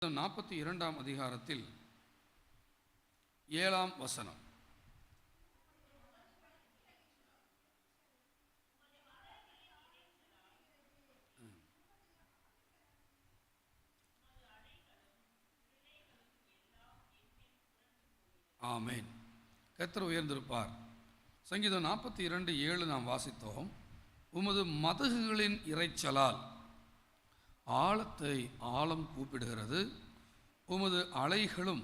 42ஆம் அதிகாரத்தில் 7ஆம் வசனம். ஆமென். கர்த்தர் உயர்ந்திருப்பார். சங்கீதம் 42:7 நாம் வாசித்தோம். உமது மதகுகளின் இரைச்சலால் ஆழத்தை ஆழம் கூப்பிடுகிறது, உமது அலைகளும்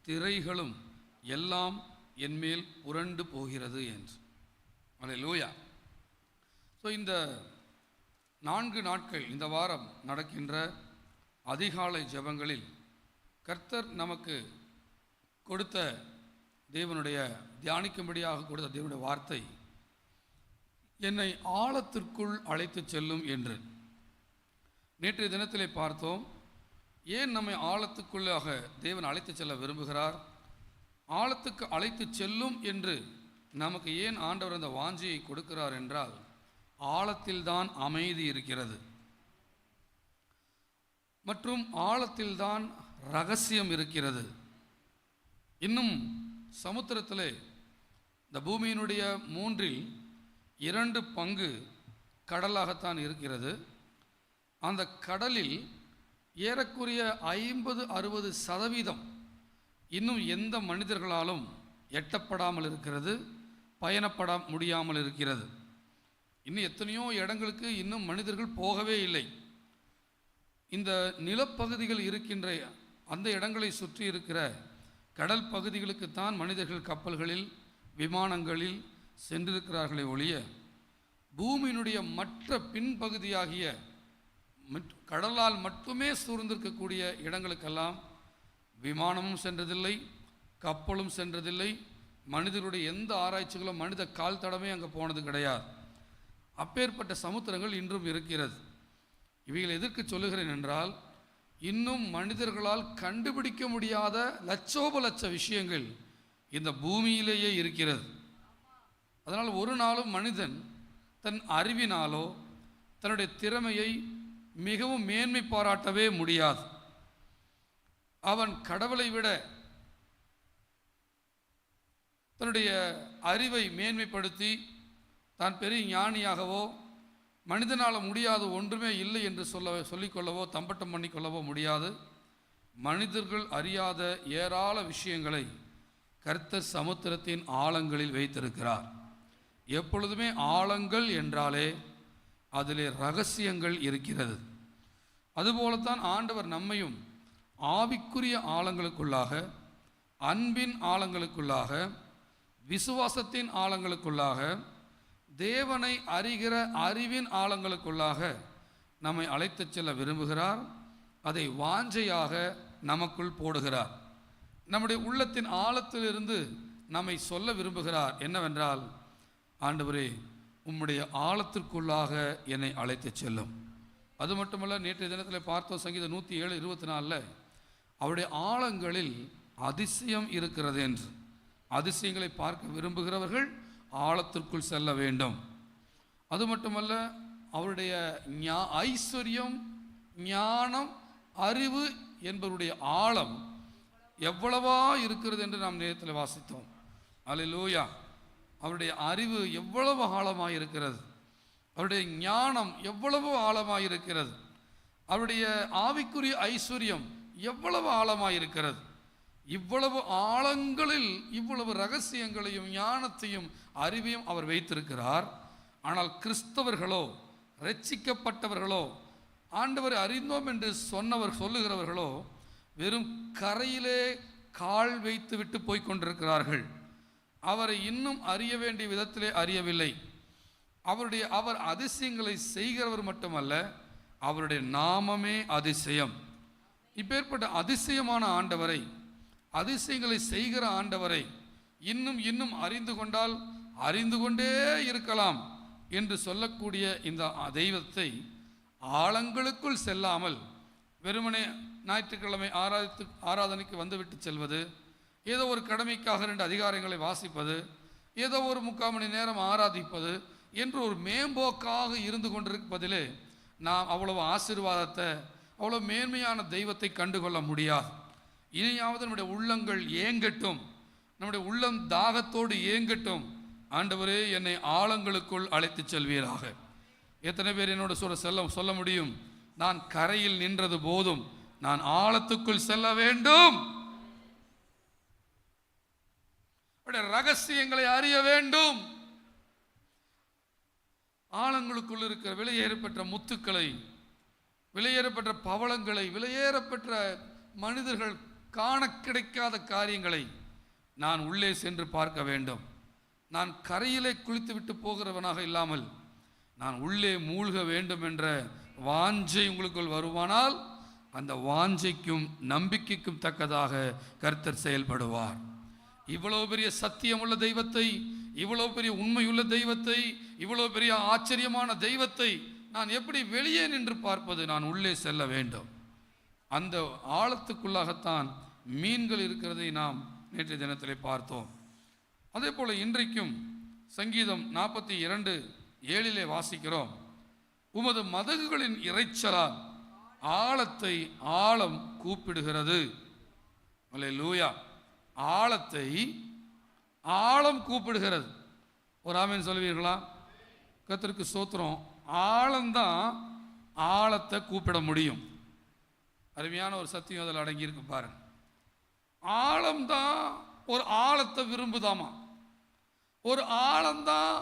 திரைகளும் எல்லாம் என்மேல் புரண்டு போகிறது என்று. அல்லேலூயா. ஸோ இந்த 4 நாட்கள் இந்த வாரம் நடக்கின்ற அதிகாலை ஜெபங்களில் கர்த்தர் நமக்கு கொடுத்த தேவனுடைய தியானிக்கும்படியாக கொடுத்த தேவனுடைய வார்த்தை என்னை ஆழத்திற்குள் அழைத்து செல்லும் என்று. நேற்றைய தினத்திலே பார்த்தோம். ஏன் நம்மை ஆழத்துக்குள்ளாக தேவன் அழைத்து செல்ல விரும்புகிறார், ஆழத்துக்கு அழைத்து செல்லும் என்று நமக்கு ஏன் ஆண்டவர் அந்த வாஞ்சியை கொடுக்கிறார் என்றால், ஆழத்தில்தான் அமைதி இருக்கிறது மற்றும் ஆழத்தில்தான் ரகசியம் இருக்கிறது. இன்னும் சமுத்திரத்திலே இந்த பூமியினுடைய 3/2 பங்கு கடலாகத்தான் இருக்கிறது. அந்த கடலில் ஏறக்குறைய 50-60% இன்னும் எந்த மனிதர்களாலும் எட்டப்படாமல் இருக்கிறது, பயணப்பட முடியாமல் இருக்கிறது. இன்னும் எத்தனையோ இடங்களுக்கு இன்னும் மனிதர்கள் போகவே இல்லை. இந்த நிலப்பகுதிகள் இருக்கின்ற அந்த இடங்களை சுற்றி இருக்கிற கடல் பகுதிகளுக்குத்தான் மனிதர்கள் கப்பல்களில் விமானங்களில் சென்றிருக்கிறார்களே ஒழிய, பூமியினுடைய மற்ற பின்பகுதியாகிய கடலால் மட்டுமே சூழ்ந்திருக்கக்கூடிய இடங்களுக்கெல்லாம் விமானமும் சென்றதில்லை, கப்பலும் சென்றதில்லை, மனிதர்களுடைய எந்த ஆராய்ச்சிகளும் மனித கால் தடமே அங்கே போனது கிடையாது. அப்பேற்பட்ட சமுத்திரங்கள் இன்றும் இருக்கிறது. இவைகள் எதற்கு சொல்லுகிறேன் என்றால், இன்னும் மனிதர்களால் கண்டுபிடிக்க முடியாத லட்சோபலட்ச விஷயங்கள் இந்த பூமியிலேயே இருக்கிறது. அதனால் ஒரு நாளும் மனிதன் தன் அறிவினாலோ தன்னுடைய திறமையை மிகவும் மேன்மை பாராட்டவே முடியாது. அவன் கடவுளை விட தன்னுடைய அறிவை மேன்மைப்படுத்தி தான் பெரிய ஞானியாகவோ மனிதனால் முடியாது ஒன்றுமே இல்லை என்று சொல்லிக்கொள்ளவோ தம்பட்டம் பண்ணிக்கொள்ளவோ முடியாது. மனிதர்கள் அறியாத ஏராள விஷயங்களை கர்த்தர் சமுத்திரத்தின் ஆழங்களில் வைத்திருக்கிறார். எப்பொழுதுமே ஆழங்கள் என்றாலே அதிலே ரகசியங்கள் இருக்கிறது. அதுபோலத்தான் ஆண்டவர் நம்மையும் ஆவிக்குரிய ஆழங்களுக்குள்ளாக, அன்பின் ஆழங்களுக்குள்ளாக, விசுவாசத்தின் ஆழங்களுக்குள்ளாக, தேவனை அறிகிற அறிவின் ஆழங்களுக்குள்ளாக நம்மை அழைத்து செல்ல விரும்புகிறார். அதை வாஞ்சையாக நமக்குள் போடுகிறார். நம்முடைய உள்ளத்தின் ஆழத்திலிருந்து நம்மை சொல்ல விரும்புகிறார். என்னவென்றால், ஆண்டவரே, உம்முடைய ஆழத்திற்குள்ளாக என்னை அழைத்து செல்லும். அது மட்டுமல்ல, நேற்றைய தினத்தில் பார்த்தோம் சங்கீதம் 107:24 அவருடைய ஆழங்களில் அதிசயம் இருக்கிறது என்று. அதிசயங்களை பார்க்க விரும்புகிறவர்கள் ஆழத்திற்குள் செல்ல வேண்டும். அது மட்டுமல்ல, அவருடைய ஐஸ்வர்யம், ஞானம், அறிவு என்பவருடைய ஆழம் எவ்வளவா இருக்கிறது என்று நாம் நேரத்தில் வாசித்தோம். அல்லேலூயா. அவருடைய அறிவு எவ்வளவு ஆழமாக இருக்கிறது, அவருடைய ஞானம் எவ்வளவு ஆழமாக இருக்கிறது, அவருடைய ஆவிக்குரிய ஐஸ்வர்யம் எவ்வளவு ஆழமாக இருக்கிறது. இவ்வளவு ஆழங்களில் இவ்வளவு ரகசியங்களையும் ஞானத்தையும் அறிவையும் அவர் வைத்திருக்கிறார். ஆனால் கிறிஸ்தவர்களோ, ரட்சிக்கப்பட்டவர்களோ, ஆண்டவரை அறிந்தோம் என்று சொல்லுகிறவர்களோ வெறும் கரையிலே கால் வைத்து விட்டு போய்கொண்டிருக்கிறார்கள். அவரை இன்னும் அறிய வேண்டிய விதத்திலே அறியவில்லை. அவர் அதிசயங்களை செய்கிறவர் மட்டுமல்ல, அவருடைய நாமமே அதிசயம். இப்பேற்பட்ட அதிசயமான ஆண்டவரை, அதிசயங்களை செய்கிற ஆண்டவரை இன்னும் இன்னும் அறிந்து கொண்டால் அறிந்து கொண்டே இருக்கலாம் என்று சொல்லக்கூடிய இந்த தெய்வத்தை ஆழங்களுக்குள் செல்லாமல் வெறுமனே ஞாயிற்றுக்கிழமை ஆராதனைக்கு வந்துவிட்டு செல்வது, ஏதோ ஒரு கடமைக்காக 2 அதிகாரங்களை வாசிப்பது, ஏதோ ஒரு 3/4 மணி நேரம் ஆராதிப்பது என்று ஒரு மேம்போக்காக இருந்து கொண்டிருப்பதிலே நாம் அவ்வளவு ஆசீர்வாதத்தை அவ்வளோ மேன்மையான தெய்வத்தை கண்டுகொள்ள முடியாது. இனியாவது நம்முடைய உள்ளங்கள் ஏங்கட்டும், நம்முடைய உள்ளம் தாகத்தோடு ஏங்கட்டும். ஆண்டவரே, என்னை ஆழங்களுக்குள் அழைத்து செல்வீராக. எத்தனை பேர் என்னோட சொல்ல முடியும், நான் கரையில் நின்றது போதும், நான் ஆழத்துக்குள் செல்ல வேண்டும், ரகசியங்களை அறிய வேண்டும். ஆழங்களுக்குள் இருக்கிற விலையேறப்பெற்ற முத்துக்களை, விலையேறப்பெற்ற பவளங்களை, விலையேறப்பெற்ற மனிதர்கள் காண கிடைக்காத காரியங்களை நான் உள்ளே சென்று பார்க்க வேண்டும். நான் கரையிலே குளித்து விட்டு போகிறவனாக இல்லாமல் நான் உள்ளே மூழ்க வேண்டும் என்ற வாஞ்சை உங்களுக்குள் வருவானால், அந்த வாஞ்சைக்கும் நம்பிக்கைக்கும் தக்கதாக கர்த்தர் செயல்படுவார். இவ்வளவு பெரிய சத்தியமுள்ள தெய்வத்தை, இவ்வளவு பெரிய உண்மையுள்ள தெய்வத்தை, இவ்வளவு பெரிய ஆச்சரியமான தெய்வத்தை நான் எப்படி வெளியே நின்று பார்ப்பது? நான் உள்ளே செல்ல வேண்டும். அந்த ஆழத்துக்குள்ளாகத்தான் மீன்கள் இருக்கிறதை நாம் நேற்றைய தினத்திலே பார்த்தோம். அதே போல இன்றைக்கும் சங்கீதம் 42:7 வாசிக்கிறோம், உமது மதகுகளின் இறைச்சலால் ஆழத்தை ஆழம் கூப்பிடுகிறது. அல்லேலூயா. ஆழத்தை ஆழம் கூப்பிடுகிறது. ஒரு ஆமென் சொல்வீர்களா? கர்த்தருக்கு ஸ்தோத்திரம். ஆழம்தான் ஆழத்தை கூப்பிட முடியும். அருமையான ஒரு சத்தியம் அதில் அடங்கியிருக்கு பாருங்க. ஆழம்தான் ஒரு ஆழத்தை விரும்புதாமா. ஒரு ஆழம்தான்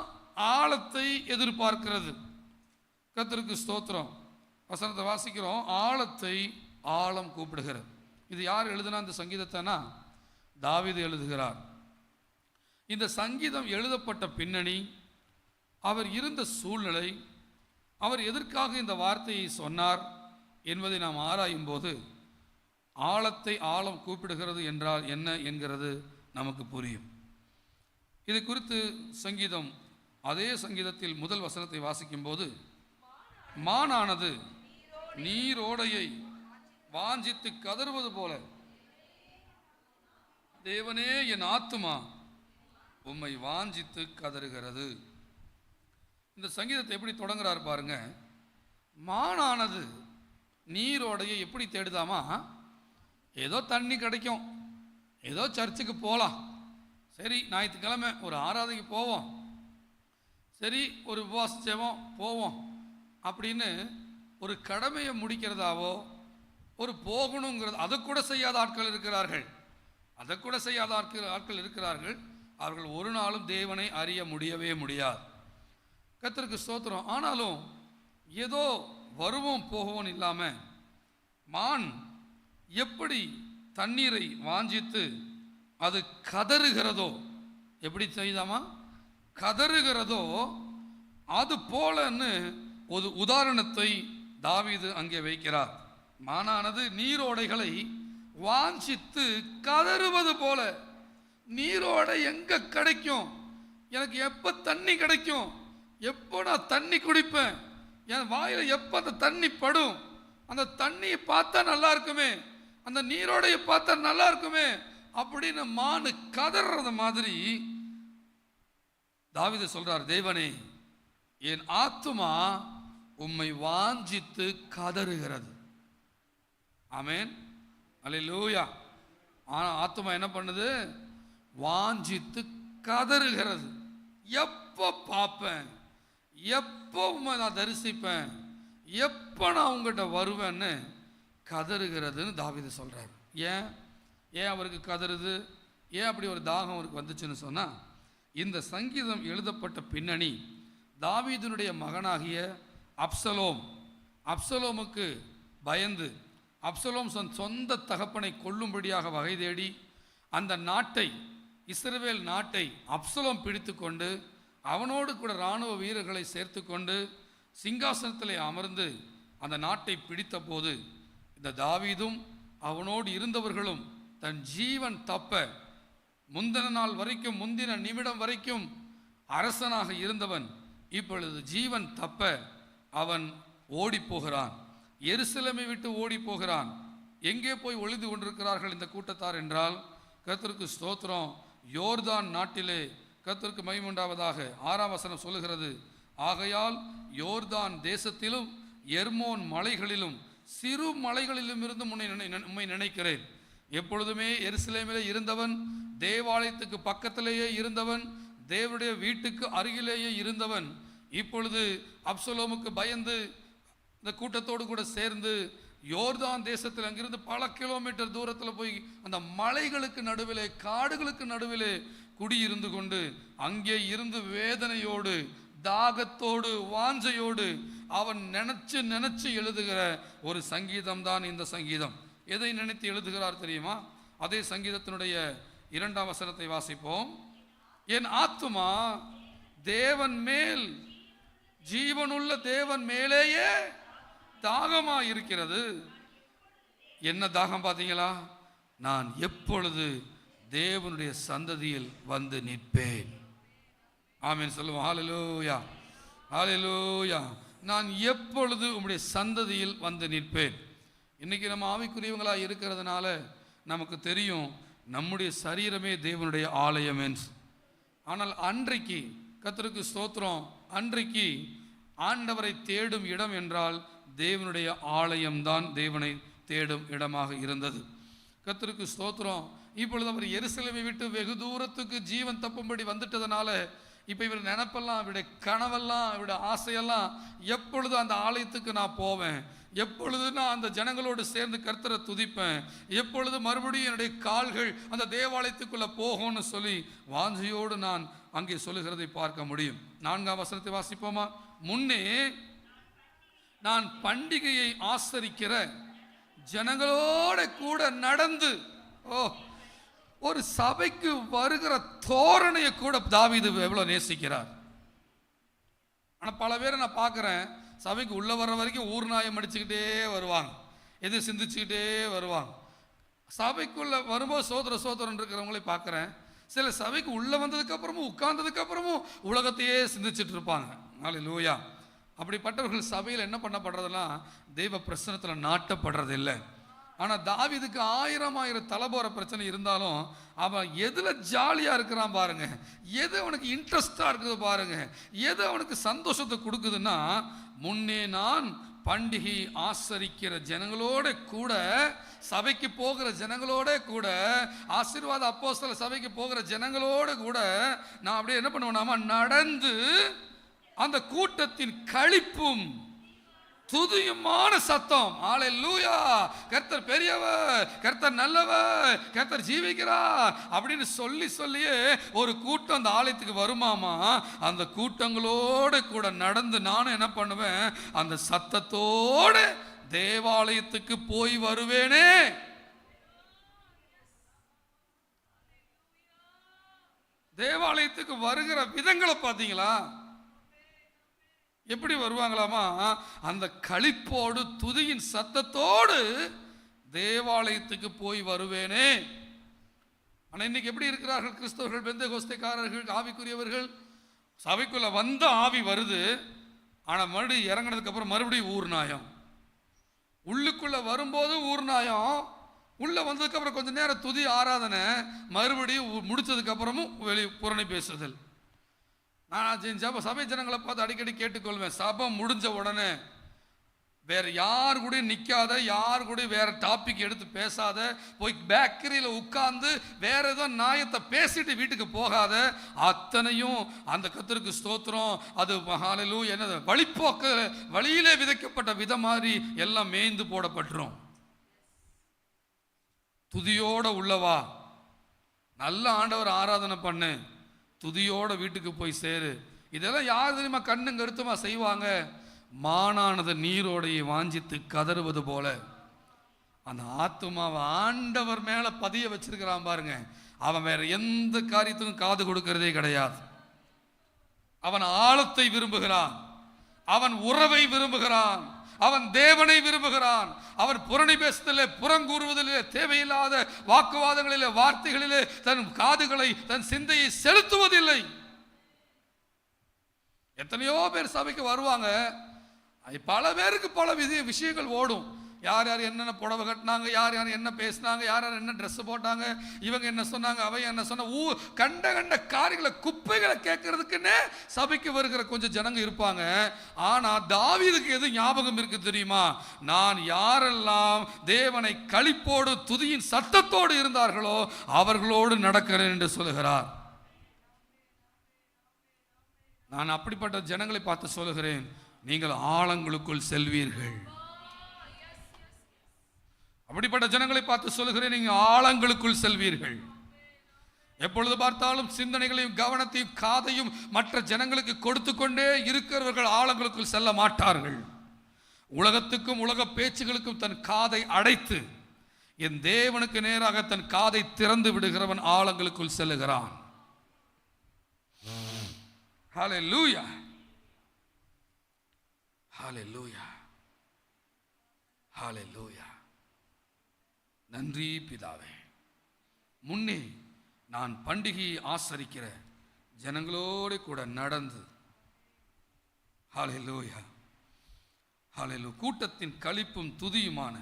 ஆழத்தை எதிர்பார்க்கிறது. கர்த்தருக்கு ஸ்தோத்திரம். வசனத்தை வாசிக்கிறோம், ஆழத்தை ஆழம் கூப்பிடுகிறது. இது யார் எழுதுனா இந்த சங்கீதத்தைனா? தாவீது எழுதுகிறார். இந்த சங்கீதம் எழுதப்பட்ட பின்னணி, அவர் இருந்த சூழ்நிலை, அவர் எதற்காக இந்த வார்த்தையை சொன்னார் என்பதை நாம் ஆராயும் போது ஆழத்தை ஆழம் கூப்பிடுகிறது என்றால் என்ன என்கிறது நமக்கு புரியும். இது குறித்து சங்கீதம், அதே சங்கீதத்தில் முதல் வசனத்தை வாசிக்கும் போது, மானானது நீரோடையை வாஞ்சித்து கதறுவது போல தேவனே என் ஆத்துமா உம்மை வாஞ்சித்து கதறுகிறது. இந்த சங்கீதத்தை எப்படி தொடங்குறார் பாருங்க. மானானது நீரோடையை எப்படி தேடுதாமா? ஏதோ தண்ணி கிடைக்கும், ஏதோ சர்ச்சுக்கு போகலாம், சரி ஞாயிற்றுக்கிழமை ஒரு ஆராதனைக்கு போவோம், சரி ஒரு உபவாச ஜெபம் போவோம் அப்படின்னு ஒரு கடமையை முடிக்கிறதாவோ, ஒரு போகணுங்கிறது அதை கூட செய்யாத ஆட்கள் இருக்கிறார்கள். அதை கூட செய்யாத ஆட்கள் இருக்கிறார்கள். அவர்கள் ஒரு நாளும் தேவனை அறிய முடியவே முடியாது. கர்த்தருக்கு ஸ்தோத்திரம். ஆனாலும் ஏதோ வருவோம் போகவும் இல்லாமல் மான் எப்படி தண்ணீரை வாஞ்சித்து அது கதறுகிறதோ, எப்படி செய்தாமா கதறுகிறதோ அது போலன்னு ஒரு உதாரணத்தை தாவீது அங்கே வைக்கிறார். மானானது நீரோடைகளை வாஞ்சித்து கதறுவது போல. நீரோடை எங்க கிடைக்கும்? எனக்கு எப்ப தண்ணி கிடைக்கும்? எப்போ நான் தண்ணி குடிப்பேன்? என் வாயில எப்ப அந்த தண்ணி படும்? அந்த தண்ணியை பார்த்தா நல்லா இருக்குமே, அந்த நீரோடையை பார்த்தா நல்லா இருக்குமே அப்படின்னு மானு கதறது மாதிரி தாவீது சொல்றார், தேவனே என் ஆத்துமா உம்மை வாஞ்சித்து கதறுகிறது. ஆமென், அல்லேலூயா. ஆத்துமா என்ன பண்ணுது? வாஞ்சித்து கதறுகிறது. எப்போ பார்ப்பேன், எப்போ உம்மை நான் தரிசிப்பேன், எப்போ நான் உங்ககிட்ட வருவேன்னு கதறுகிறதுன்னு தாவீது சொல்றாரு. ஏன் அவருக்கு கதறுது? ஏன் அப்படி ஒரு தாகம் அவருக்கு வந்துச்சுன்னு சொன்னா, இந்த சங்கீதம் எழுதப்பட்ட பின்னணி தாவீதினுடைய மகனாகிய அப்சலோமுக்கு பயந்து அப்சலோம் சொந்த தகப்பனை கொல்லும்படியாக வகை தேடி அந்த நாட்டை, இஸ்ரவேல் நாட்டை அப்சலோம் பிடித்து கொண்டு அவனோடு கூட இராணுவ வீரர்களை சேர்த்து கொண்டு சிங்காசனத்திலே அமர்ந்து அந்த நாட்டை பிடித்த போது இந்த தாவீதும் அவனோடு இருந்தவர்களும் தன் ஜீவன் தப்ப, முந்தின நாள் வரைக்கும், முந்தின நிமிடம் வரைக்கும் அரசனாக இருந்தவன் இப்பொழுது ஜீவன் தப்ப அவன் ஓடி போகிறான். எருசலேமை விட்டு ஓடி போகிறான். எங்கே போய் ஒளிந்து கொண்டிருக்கிறார்கள் இந்த கூட்டத்தார் என்றால், கர்த்தருக்கு ஸ்தோத்திரம், யோர்தான் நாட்டிலே. கர்த்தருக்கு மகிமை உண்டாவதாக. 6ஆம் வசனம் சொல்லுகிறது, ஆகையால் யோர்தான் தேசத்திலும் எர்மோன் மலைகளிலும் சிறு மலைகளிலும் இருந்து உம்மை நினைக்கிறேன். எப்பொழுதுமே எருசலேமிலே இருந்தவன், தேவாலயத்துக்கு பக்கத்திலேயே இருந்தவன், தேவனுடைய வீட்டுக்கு அருகிலேயே இருந்தவன், இப்பொழுது அப்சலோமுக்கு பயந்து இந்த கூட்டத்தோடு கூட சேர்ந்து யோர்தான் தேசத்தில் அங்கிருந்து பல கிலோமீட்டர் தூரத்தில் போய் அந்த மலைகளுக்கு நடுவிலே, காடுகளுக்கு நடுவிலே குடியிருந்து கொண்டு அங்கே இருந்து வேதனையோடு, தாகத்தோடு, வாஞ்சையோடு அவன் நினைச்சு எழுதுகிற ஒரு சங்கீதம் தான் இந்த சங்கீதம். எதை நினைத்து எழுதுகிறார் தெரியுமா? அதே சங்கீதத்தினுடைய 2ஆம் வசனத்தை வாசிப்போம். என் ஆத்துமா தேவன் மேல், ஜீவனுள்ள தேவன் மேலேயே தாகமா இருக்கிறது. என்ன தாகம் பார்த்தீங்களா? நான் எப்பொழுது தேவனுடைய சந்ததியில் வந்து நிற்பேன். ஆமென் சொல்லுவோம். ஹல்லேலூயா, ஹல்லேலூயா. நான் எப்பொழுது உம்முடைய சந்ததியில் வந்து நிற்பேன். இன்னைக்கு நம்ம ஆவிக்குரியவங்களாக இருக்கிறதுனால நமக்கு தெரியும் நம்முடைய சரீரமே தேவனுடைய ஆலயம் என்று. ஆனால் அன்றைக்கு கர்த்தருக்கு ஸ்தோத்திரம், அன்றைக்கு ஆண்டவரை தேடும் இடம் என்றால் தேவனுடைய ஆலயம்தான் தேவனை தேடும் இடமாக இருந்தது. கர்த்தருக்கு ஸ்தோத்திரம். இப்பொழுது அவர் எருசலேமை விட்டு வெகு தூரத்துக்கு ஜீவன் தப்பும்படி வந்துட்டதுனால இப்போ இவர் நினைப்பெல்லாம், இவருடைய கனவெல்லாம், இவருடைய ஆசையெல்லாம் எப்பொழுது அந்த ஆலயத்துக்கு நான் போவேன், எப்பொழுது நான் அந்த ஜனங்களோடு சேர்ந்து கர்த்தரை துதிப்பேன், எப்பொழுது மறுபடியும் என்னுடைய கால்கள் அந்த தேவாலயத்துக்குள்ள போகும்னு சொல்லி வாஞ்சையோடு நான் அங்கே சொல்லுகிறதை பார்க்க முடியும். 4ஆம் வசனத்தை வாசிப்போமா? முன்னே நான் பண்டிகையை ஆசரிக்கிற ஜனங்களோட கூட நடந்து, ஒரு சபைக்கு வருகிற தோரணையை கூட தாவீது எவ்வளவு நேசிக்கிறார். ஆனா பல பேரை நான் பார்க்கிறேன், சபைக்கு உள்ள வர்ற வரைக்கும் ஊர் நாயம் அடிச்சுக்கிட்டே வருவாங்க, எது சிந்திச்சுக்கிட்டே வருவாங்க. சபைக்குள்ள வரும்போது சோதரன் இருக்கிறவங்களே பார்க்கிறேன். சில சபைக்கு உள்ள வந்ததுக்கு அப்புறமும் உட்கார்ந்ததுக்கு அப்புறமும் உலகத்தையே சிந்திச்சுட்டு இருப்பாங்க. ஹல்லேலூயா. அப்படிப்பட்டவர்கள் சபையில் என்ன பண்ணப்படுறதுன்னா தெய்வ பிரசன்னத்தில் நாட்டப்படுறது இல்லை. ஆனால் தாவீதுக்கு 1000 தலைபோற பிரச்சனை இருந்தாலும் அவன் எதில் ஜாலியாக இருக்கிறான் பாருங்க, எது அவனுக்கு இன்ட்ரெஸ்டாக இருக்குது பாருங்க, எது அவனுக்கு சந்தோஷத்தை கொடுக்குதுன்னா, முன்னே நான் பண்டிகை ஆசரிக்கிற ஜனங்களோட கூட, சபைக்கு போகிற ஜனங்களோட கூட, ஆசீர்வாத அப்போஸ்தல சபைக்கு போகிற ஜனங்களோட கூட நான் அப்படியே என்ன பண்ணுவேனாமா, நடந்து அந்த கூட்டத்தின் களிப்பும் துதியுமான சத்தம், ஹல்லேலூயா, கர்த்தர் பெரியவர், கர்த்தர் நல்லவர், கர்த்தர் ஜீவிக்கிறார் அப்படின்னு சொல்லியே ஒரு கூட்டம் அந்த ஆலயத்துக்கு வருமாமா. அந்த கூட்டங்களோடு கூட நடந்து நானும் என்ன பண்ணுவேன், அந்த சத்தத்தோடு தேவாலயத்துக்கு போய் வருவேனே. தேவாலயத்துக்கு வருகிற விதங்களை பார்த்தீங்களா? எப்படி வருவாங்களாமா? அந்த களிப்போடு துதியின் சத்தத்தோடு தேவாலயத்துக்கு போய் வருவேனே. ஆனால் இன்னைக்கு எப்படி இருக்கிறார்கள் கிறிஸ்தவர்கள், பெந்தெகோஸ்தேக்காரர்கள், ஆவிக்குரியவர்கள்? சபைக்குள்ள வந்த ஆவி வருது, ஆனால் மறுபடியும் இறங்கினதுக்கு அப்புறம் மறுபடியும் ஊர் நாயம். உள்ளுக்குள்ள வரும்போது ஊர் நாயம், உள்ள வந்ததுக்கு அப்புறம் கொஞ்சம் நேரம் துதி ஆராதனை, மறுபடியும் முடிச்சதுக்கு அப்புறமும் புறணை பேசுதல். நான் சபை ஜனங்களை பார்த்து அடிக்கடி கேட்டுக்கொள்வேன், சபை முடிஞ்ச உடனே வேற யார் கூட நிற்காத, யார் கூட வேற டாபிக் எடுத்து பேசாத, போய் பேக்கரியில் உட்கார்ந்து வேற ஏதோ நியாயத்தை பேசிட்டு வீட்டுக்கு போகாத. அத்தனையும் அந்த கர்த்தருக்கு ஸ்தோத்திரம், அது ஹல்லேலூயா, என்னது வழிப்போக்க வழியிலே விதைக்கப்பட்ட விதை மாதிரி எல்லாம் மேய்ந்து போடப்பட்டுரும். துதியோட உள்ளவா, நல்ல ஆண்டவர் ஆராதனை பண்ணு, துதியோட வீட்டுக்கு போய் சேரு. இதெல்லாம் யார் தெரியுமா கண்ணும் கருத்துமா செய்வாங்க? மானானது நீரோடையை வாஞ்சித்து கதறுவது போல அந்த ஆத்துமாவை ஆண்டவர் மேல பதிய வச்சிருக்கிறான் பாருங்க. அவன் வேற எந்த காரியத்துக்கும் காது கொடுக்கிறதே கிடையாது. அவன் ஆழத்தை விரும்புகிறான், அவன் உறவை விரும்புகிறான், அவன் தேவனை விரும்புகிறான். அவன் புரணி பேசுதலே, புறங்கூறுவதிலே, தேவையில்லாத வாக்குவாதங்களிலே, வார்த்தைகளிலே தன் காதுகளை, தன் சிந்தையை செலுத்துவதில்லை. எத்தனையோ பேர் சபைக்கு வருவாங்க, பல பேருக்கு பல விஷயங்கள் ஓடும். யார் யார் என்னென்ன புடவை கட்டினாங்க, யார் யார் என்ன பேசினாங்க, யார் யார் என்ன ட்ரெஸ் போட்டாங்க, இவங்க என்ன சொன்னாங்க, அவை என்ன சொன்ன, கண்ட கண்ட காரியங்களை குப்பைகளை கேட்கறதுக்குன்னே சபைக்கு வருகிற கொஞ்சம் ஜனங்க இருப்பாங்க. ஆனா தாவீதுக்கு எது ஞாபகம் இருக்கு தெரியுமா? நான் யாரெல்லாம் தேவனை களிப்போடு துதியின் சத்தத்தோடு இருந்தார்களோ அவர்களோடு நடக்கிறேன் என்று சொல்லுகிறார். நான் அப்படிப்பட்ட ஜனங்களை பார்த்து சொல்லுகிறேன், நீங்கள் ஆழங்களுக்குள் செல்வீர்கள். அப்படிப்பட்ட ஜனங்களை பார்த்து சொல்லுகிறேன், நீங்கள் ஆழங்களுக்குள் செல்வீர்கள். எப்பொழுது பார்த்தாலும் சிந்தனைகளையும் கவனத்தையும் காதையும் மற்ற ஜனங்களுக்கு கொடுத்து கொண்டே இருக்கிறவர்கள் ஆழங்களுக்குள் செல்ல மாட்டார்கள். உலகத்துக்கும் உலக பேச்சுகளுக்கும் தன் காதை அடைத்து என் தேவனுக்கு நேராக தன் காதை திறந்து விடுகிறவன் ஆழங்களுக்குள் செல்லுகிறான். ஹல்லேலூயா, ஹல்லேலூயா, ஹல்லேலூயா. நன்றி பிதாவே. முன்னே நான் பண்டிகையை ஆசரிக்கிற ஜனங்களோடு கூட நடந்து ஹல்லேலூயா, ஹல்லேலூயா, கூட்டத்தின் களிப்பும் துதியுமான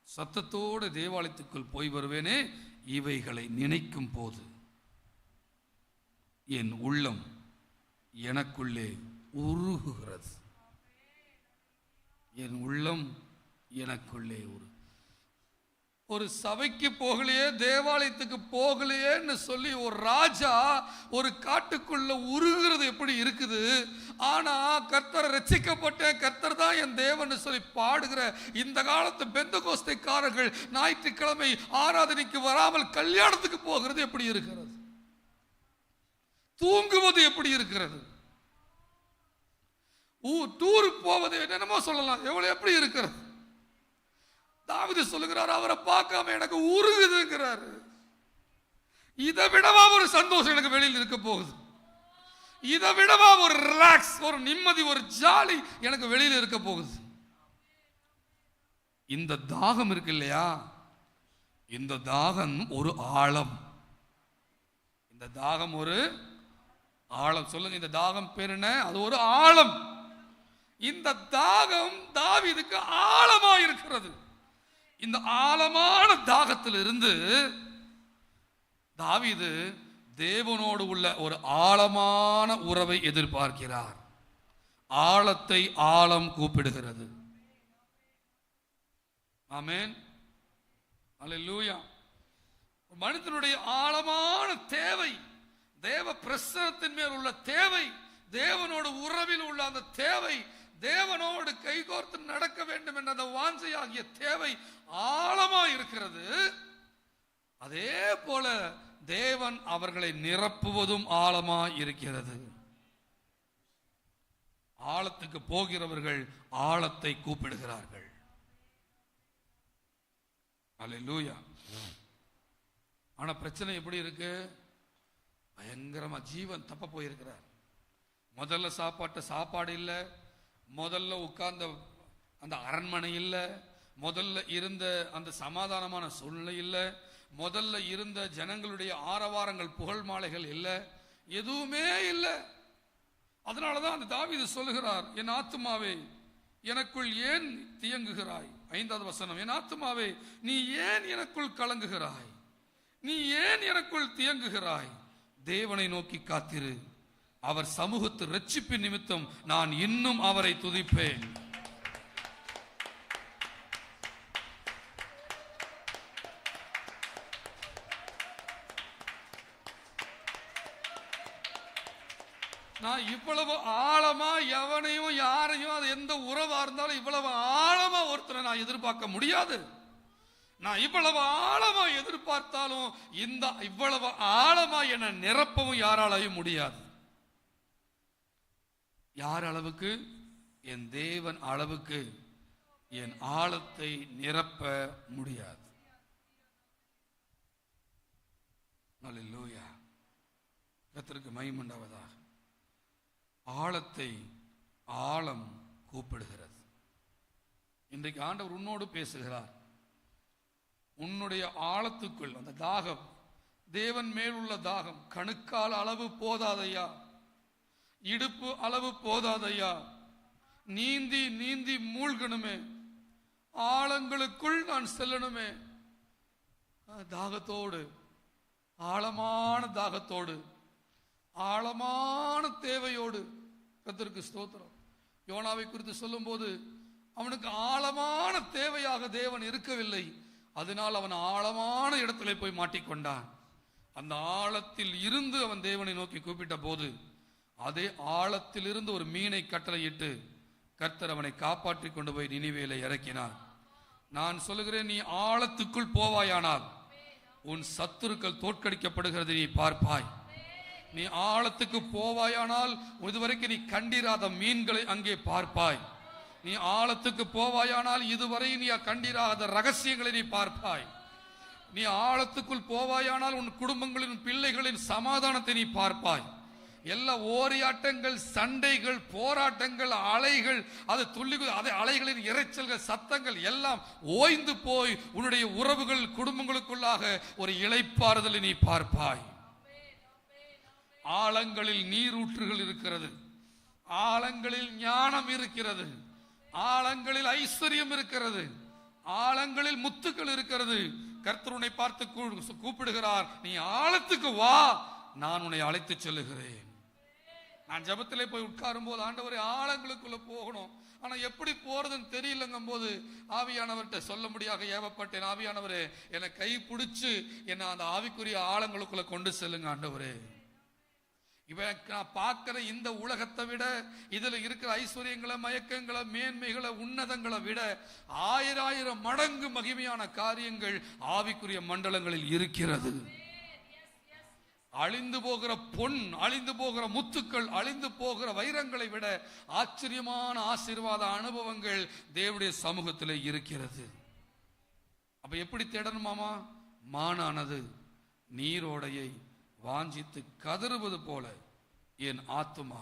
சத்தத்தோடு தேவாலயத்துக்குள் போய் வருவேனே. இவைகளை நினைக்கும் போது என் உள்ளம் எனக்குள்ளே உருகுகிறது. என் உள்ளம் எனக்குள்ளே ஒரு சபைக்கு போகலையே, தேவாலயத்துக்கு போகலையேன்னு சொல்லி ஒரு ராஜா ஒரு காட்டுக்குள்ள உருகிறது எப்படி இருக்குது? ஆனா கர்த்தர் ரட்சிக்கப்பட்ட கர்த்தர் தான் என் தேவன் சொல்லி பாடுகிற இந்த காலத்து பெந்தகோஸ்தைக்காரர்கள் ஞாயிற்றுக்கிழமை ஆராதனைக்கு வராமல் கல்யாணத்துக்கு போகிறது எப்படி இருக்கிறது? தூங்குவது எப்படி இருக்கிறது? டூருக்கு போவது என்னமோ சொல்லலாம், எவ்வளவு எப்படி இருக்கிறது? தாவீது சொல்லுகிறார், அவரை பார்க்காம எனக்கு உருகுதுங்கிறாரு. இதை விடவா ஒரு சந்தோஷம் எனக்கு வெளியில் இருக்க போகுது? இதை விடவா ஒரு ரிலாக்ஸ், ஒரு நிம்மதி, ஒரு ஜாலி எனக்கு வெளியில் இருக்க போகுது? இந்த தாகம் இருக்கு இல்லையா, இந்த தாகம் ஒரு ஆழம். இந்த தாகம் ஒரு ஆழம். சொல்லுங்க, இந்த தாகம் பேர் என்ன? அது ஒரு ஆழம். இந்த தாகம் தாவீதுக்கு ஆழமா இருக்கிறது. இந்த ஆழமான தாகத்தில் இருந்து தாவீது தேவனோடு உள்ள ஒரு ஆழமான உறவை எதிர்பார்க்கிறார். ஆழத்தை ஆழம் கூப்பிடுகிறது. ஆமென், அல்லேலூயா. மனிதனுடைய ஆழமான தேவை, தேவ பிரசன்னத்தின் மேல் உள்ள தேவை, தேவனோடு உறவில் உள்ள அந்த தேவை, தேவனோடு கைகோர்த்து நடக்க வேண்டும் என்ற அந்த வாஞ்சையாகிய தேவை ஆழமா இருக்கிறது. அதே போல தேவன் அவர்களை நிரப்புவதும் ஆழமா இருக்கிறது. ஆழத்துக்கு போகிறவர்கள் ஆழத்தை கூப்பிடுகிறார்கள். அல்லேலூயா. ஆனா பிரச்சனை எப்படி இருக்கு? பயங்கரமா ஜீவன் தப்ப போயிருக்கிறார். முதல்ல சாப்பாடு இல்லை, முதல்ல உட்கார்ந்த அந்த அரண்மனை இல்லை, முதல்ல இருந்த அந்த சமாதானமான சூழ்நிலை இல்லை, முதல்ல இருந்த ஜனங்களுடைய ஆரவாரங்கள் புகழ் மாலைகள் இல்லை, எதுவுமே இல்லை. அதனாலதான் அந்த தாவீது சொல்லுகிறார், என் ஆத்துமாவே எனக்குள் ஏன் தியங்குகிறாய்? 5வது வசனம், என் ஆத்துமாவே நீ ஏன் எனக்குள் கலங்குகிறாய்? நீ ஏன் எனக்குள் தியங்குகிறாய்? தேவனை நோக்கி காத்திரு, அவர் சமூகத்து ரட்சிப்பின் நிமித்தம் நான் இன்னும் அவரை துதிப்பேன். நான் இவ்வளவு ஆழமா எவனையும் யாரையும், அது எந்த உறவா இருந்தாலும் இவ்வளவு ஆழமா ஒருத்தரை நான் எதிர்பார்க்க முடியாது. நான் இவ்வளவு ஆழமா எதிர்பார்த்தாலும் இவ்வளவு ஆழமா என்னை நிரப்பவும் யாராலையும் முடியாது. யார் அளவுக்கு? என் தேவன் அளவுக்கு என் ஆழத்தை நிரப்ப முடியாது. அல்லேலூயா, கர்த்தருக்கு மகிமை உண்டாவதாக. ஆழத்தை ஆழம் கூப்பிடுகிறது. இன்றைக்கு ஆண்டவர் உன்னோடு பேசுகிறார். உன்னுடைய ஆழத்துக்குள் அந்த தாகம், தேவன் மேல் உள்ள தாகம், கணுக்கால் அளவு போதாதையா, இடுப்பு அளவு போதாதையா, நீந்தி நீந்தி மூழ்கணுமே. ஆழங்களுக்குள் நான் செல்லணுமே. தாகத்தோடு, ஆழமான தாகத்தோடு, ஆழமான தேவையோடு. கர்த்தருக்கு ஸ்தோத்திரம். யோனாவை குறித்து சொல்லும் போது அவனுக்கு ஆழமான தேவையாக தேவன் இருக்கவில்லை. அதனால் அவன் ஆழமான இடத்துல போய் மாட்டிக்கொண்டான். அந்த ஆழத்தில் இருந்து அவன் தேவனை நோக்கி கூப்பிட்ட போது அதே ஆழத்தில் இருந்து ஒரு மீனை கட்டளையிட்டு கர்த்தர் அவனை காப்பாற்றி கொண்டு போய் நினிவேலை இறக்கினார். நான் சொல்லுகிறேன், நீ ஆழத்துக்குள் போவாயானால் உன் சத்துருக்கள் தோற்கடிக்கப்படுகிறது நீ பார்ப்பாய். நீ ஆழத்துக்கு போவாயானால் இதுவரைக்கும் நீ கண்டிராத மீன்களை அங்கே பார்ப்பாய். நீ ஆழத்துக்கு போவாயானால் இதுவரை நீ கண்டிராத ரகசியங்களை நீ பார்ப்பாய். நீ ஆழத்துக்குள் போவாயானால் உன் குடும்பங்களின் பிள்ளைகளின் சமாதானத்தை நீ பார்ப்பாய். எல்லா ஓரியாட்டங்கள், சண்டைகள், போராட்டங்கள், அலைகள், அது துள்ளிகள், அது அலைகளின் இரைச்சல்கள், சத்தங்கள் எல்லாம் ஓய்ந்து போய் உன்னுடைய உறவுகள், குடும்பங்களுக்குள்ளாக ஒரு இளைப்பாறுதலை நீ பார்ப்பாய். ஆழங்களில் நீரூற்றுகள் இருக்கிறது, ஆழங்களில் ஞானம் இருக்கிறது, ஆழங்களில் ஐஸ்வர்யம் இருக்கிறது, ஆழங்களில் முத்துக்கள் இருக்கிறது. கர்த்தர் உன்னை பார்த்து கூப்பிடுகிறார், நீ ஆழத்துக்கு வா, நான் உன்னை அழைத்து செல்லுகிறேன். நான் ஜெபத்திலே போய் உட்காரும் போது, ஆண்டவரே ஆழங்களுக்குள்ள போகணும், ஆனா எப்படி போறதுன்னு தெரியலங்கும் போது ஆவியானவர்கிட்ட சொல்ல முடியாத ஏவப்பட்டேன். ஆவியானவரே, என்னை கை பிடிச்சு என்னை அந்த ஆவிக்குரிய ஆழங்களுக்குள்ள கொண்டு செல்லுங்க ஆண்டவரே. இவன் நான் பார்க்கிற இந்த உலகத்தை விட, இதுல இருக்கிற ஐஸ்வர்யங்களை, மயக்கங்களை, மேன்மைகளை, உன்னதங்களை விட 1000 மடங்கு மகிமையான காரியங்கள் ஆவிக்குரிய மண்டலங்களில் இருக்கிறது. அழிந்து போகிற பொன், அழிந்து போகிற முத்துக்கள், அழிந்து போகிற வைரங்களை விட ஆச்சரியமான ஆசீர்வாத அனுபவங்கள் தேவனுடைய சமூகத்தில் இருக்கிறது. அப்ப எப்படி தேடணுமாமா? மானானது நீரோடையை வாஞ்சித்து கதறுவது போல என் ஆத்துமா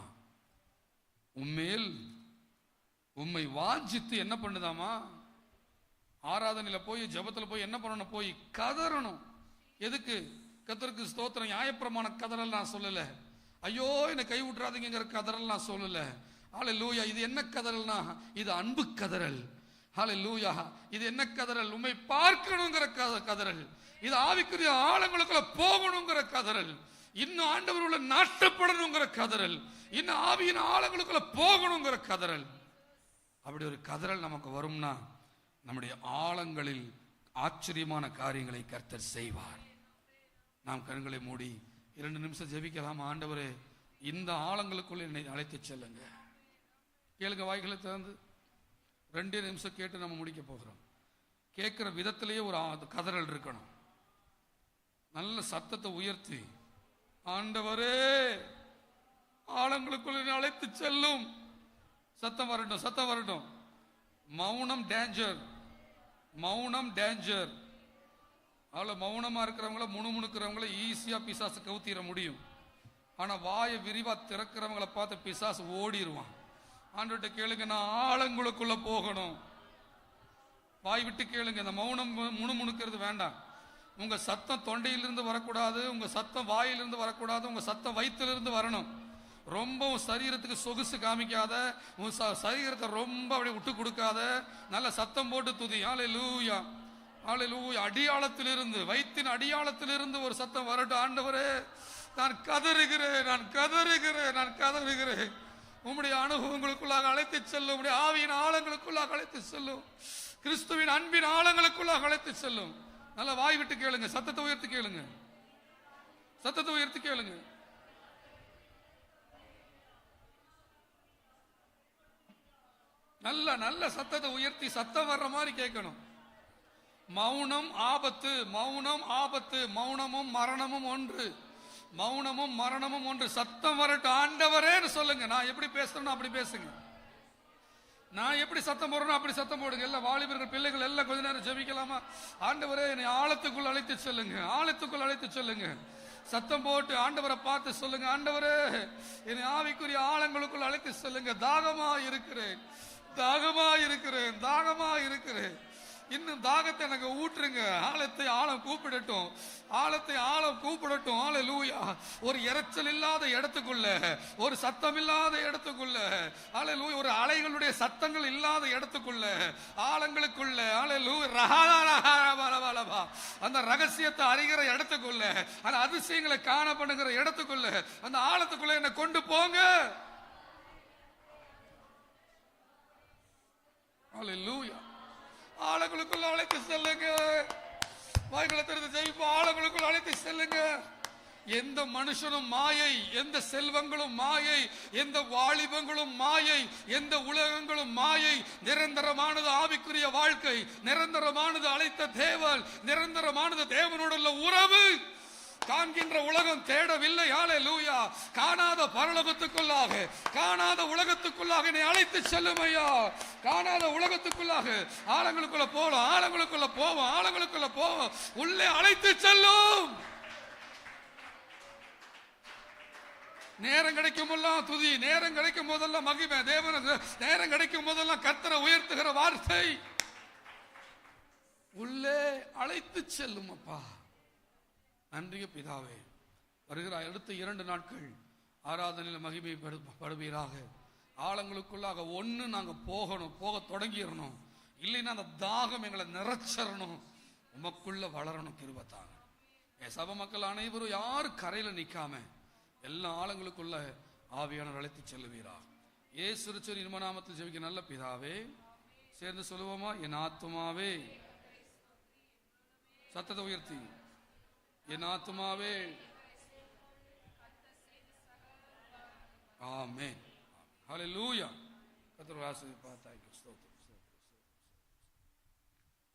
உம்மேல் உம்மை வாஞ்சித்து என்ன பண்ணுதாமா? ஆராதனையில போய், ஜெபத்துல போய் என்ன பண்ணணும்? போய் கதறணும். எதுக்கு? கர்த்தருக்கு ஸ்தோத்திரம். நியாயப்பிரமாண கதறல் நான் சொல்லல, ஐயோ என்னை கை விட்டுறாதீங்கிற கதறல் நான் சொல்லல. ஹல்லேலூயா. இது என்ன கதறல்னா, இது அன்பு கதறல். ஹல்லேலூயா. இது என்ன கதறல்? உம்மை பார்க்கணுங்கிற கதறல். இது ஆவிக்குரிய ஆழங்களுக்குள்ள போகணுங்கிற கதறல். இன்னும் ஆண்டவர் உள்ள நாட்டப்படணுங்கிற கதறல். இன்னும் ஆவியின் ஆழங்களுக்குள்ள போகணுங்கிற கதறல். அப்படி ஒரு கதறல் நமக்கு வரும்னா நம்முடைய ஆழங்களில் ஆச்சரியமான காரியங்களை கர்த்தர் செய்வார். நாம் கண்களை மூடி 2 நிமிஷம் ஜெபிக்கலாம். ஆண்டவரே, இந்த ஆழங்களுக்குள்ள என்னை அழைத்து செல்லுங்க. கேளுங்க, வாய்களை திறந்து 2 நிமிஷம் கேட்டு நம்ம முடிக்க போகிறோம். கேட்கிற விதத்திலேயே ஒரு கதறல் இருக்கணும். நல்ல சத்தத்தை உயர்த்தி, ஆண்டவரே ஆழங்களுக்குள்ள என்னை அழைத்து செல்லும். சத்தம் வரட்டும், சத்தம் வரட்டும். மௌனம் டேஞ்சர், மௌனம் டேஞ்சர். அவ்வளோ மௌனமா இருக்கிறவங்கள, முணுமுணுக்கிறவங்கள ஈஸியா பிசாசு கவுத்திர முடியும். ஆனா வாயை விரிவா திறக்கிறவங்களை பார்த்து பிசாசு ஓடிடுவான். ஆண்டவர்கிட்ட கேளுங்க, நான் ஆழங்களுக்குள்ள போகணும். வாய் விட்டு கேளுங்க. இந்த மௌனம், முணுமுணுக்கிறது வேண்டாம். உங்க சத்தம் தொண்டையிலிருந்து வரக்கூடாது, உங்க சத்தம் வாயிலிருந்து வரக்கூடாது, உங்க சத்தம் வயிற்றிலிருந்து வரணும். ரொம்ப சரீரத்துக்கு சொகுசு காமிக்காத, உன் சரீரத்தை ரொம்ப அப்படி விட்டு கொடுக்காத, நல்ல சத்தம் போட்டு துதி. ஹல்லேலூயா, ஹல்லேலூயா. அடியாளத்திலிருந்து, வயிற்றின் அடியாளத்திலிருந்து ஒரு சத்தம் வரட்டும். ஆண்டவரே, நான் கதறுகிறேன், நான் கதறுகிறேன், நான் கதறுகிறேன். உம்முடைய அனுபவங்களுக்குள்ளாக அழைத்து செல்லும், உம்முடைய ஆவியின் ஆழங்களுக்குள்ளாக அழைத்து செல்லும், கிறிஸ்துவின் அன்பின் ஆழங்களுக்குள்ளாக அழைத்து செல்லும். நல்லா வாய் விட்டு கேளுங்க, சத்தத்தை உயர்த்தி கேளுங்க, சத்தத்தை உயர்த்தி கேளுங்க. நல்ல நல்ல சத்தத்தை உயர்த்தி சத்தம் வர்ற மாதிரி கேட்கணும். மௌனம் ஆபத்து, மௌனம் ஆபத்து. மௌனமும் மரணமும் ஒன்று, மௌனமும் மரணமும் ஒன்று. சத்தம் வரட்டும். ஆண்டவரேன்னு சொல்லுங்க. நான் எப்படி பேசுறேனோ அப்படி பேசுங்க. நான் எப்படி சத்தம் போடுறேனோ அப்படி சத்தம் போடுங்க. எல்லாம் வாலிபர்கள், பிள்ளைகள் எல்லாம் கொஞ்ச நேரம் ஜெபிக்கலாமா? ஆண்டவரே, என்னை ஆழத்துக்குள் அழைத்து செல்லுங்க, ஆழத்துக்குள் அழைத்து செல்லுங்க. சத்தம் போட்டு ஆண்டவரை பார்த்து சொல்லுங்க, ஆண்டவரே, என்னை ஆவிக்குரிய ஆழங்களுக்குள் அழைத்து செல்லுங்க. தாகமா இருக்கிறேன், தாகமா இருக்கிறேன், தாகமா இருக்கிறேன். இன்னும் தாகத்தை எனக்கு ஊற்றுங்க. ஆழத்தை ஆழம் கூப்பிடட்டும், ஆழத்தை ஆழம் கூப்பிடட்டும். ஹல்லேலூயா. ஒரு இரைச்சல் இல்லாத இடத்துக்குள்ள, ஒரு சத்தம் இல்லாத இடத்துக்குள்ள, ஹல்லேலூயா, ஒரு அலைகளுடைய சத்தங்கள் இல்லாத இடத்துக்குள்ள, ஆழங்களுக்குள்ள, ஹல்லேலூயா, அந்த ரகசியத்தை அறிகிற இடத்துக்குள்ள, அந்த அதிசயங்களை காணப்படுகிற இடத்துக்குள்ள, அந்த ஆழத்துக்குள்ள என்ன கொண்டு போங்க. ஹல்லேலூயா. ஆழங்களுக்குள்ள அழைத்து செல்லுங்க. வாய்களை திறந்து ஜெபிப்போம். ஆழங்களுக்குள்ள அழைத்து செல்லுங்க. எந்த மனுஷனும் மாயை, எந்த செல்வங்களும் மாயை, எந்த வாலிபங்களும் மாயை, எந்த உலகங்களும் மாயை. நிரந்தரமானது ஆவிக்குரிய வாழ்க்கை, நிரந்தரமானது அழைத்த தேவன், நிரந்தரமானது தேவனோடுள்ள உறவு. காண்கின்ற உலகம் தேடவில்லை. ஹல்லேலூயா. காணாத பரலோகத்துக்குள்ளாக, காணாத உலகத்துக்குள்ளாக என்னை அழைத்து செல்லும் ஐயா. காணாத உலகத்துக்குள்ளாக, ஆழங்களுக்குள்ள போவோம், ஆழங்களுக்குள்ள போவோம், ஆழங்களுக்குள்ள போவோம். உள்ளே அழைத்து செல்லும். நேரம் கிடைக்கும் போதெல்லாம் துதி, நேரம் கிடைக்கும் போதெல்லாம் மகிமை, தேவன் நேரம் கிடைக்கும் போதெல்லாம் கர்த்தரை உயர்த்துகிற வார்த்தை உள்ளே அழைத்து செல்லும். அப்பா நன்றிய பிதாவே. வருகிற அடுத்த 2 நாட்கள் ஆராதனையில் மகிமை படுவீராக. ஆழங்களுக்குள்ளாக ஒன்று நாங்கள் போகணும், போக தொடங்கிடணும். இல்லைன்னா அந்த தாகம் எங்களை நிறைச்சரணும், உமக்குள்ள வளரணும். கிருபைத்தாங்க. என் சபை மக்கள் அனைவரும் யாரும் கரையில் நிற்காம எல்லா ஆழங்களுக்குள்ள ஆவியானவர் அழைத்து செல்லுவீராக. இயேசு கிறிஸ்துவின் இன்ப நாமத்தில் ஜெபிக்க நல்ல பிதாவே. சேர்ந்து சொல்லுவோமா? என் ஆத்துமாவே, சத்தத்தை உயர்த்தி, என் ஆத்துமாவே. ஆமென். ஹல்லேலூயா. கர்த்தர் ஆசீர்வதிப்பார். ஸ்தோத்திரம்.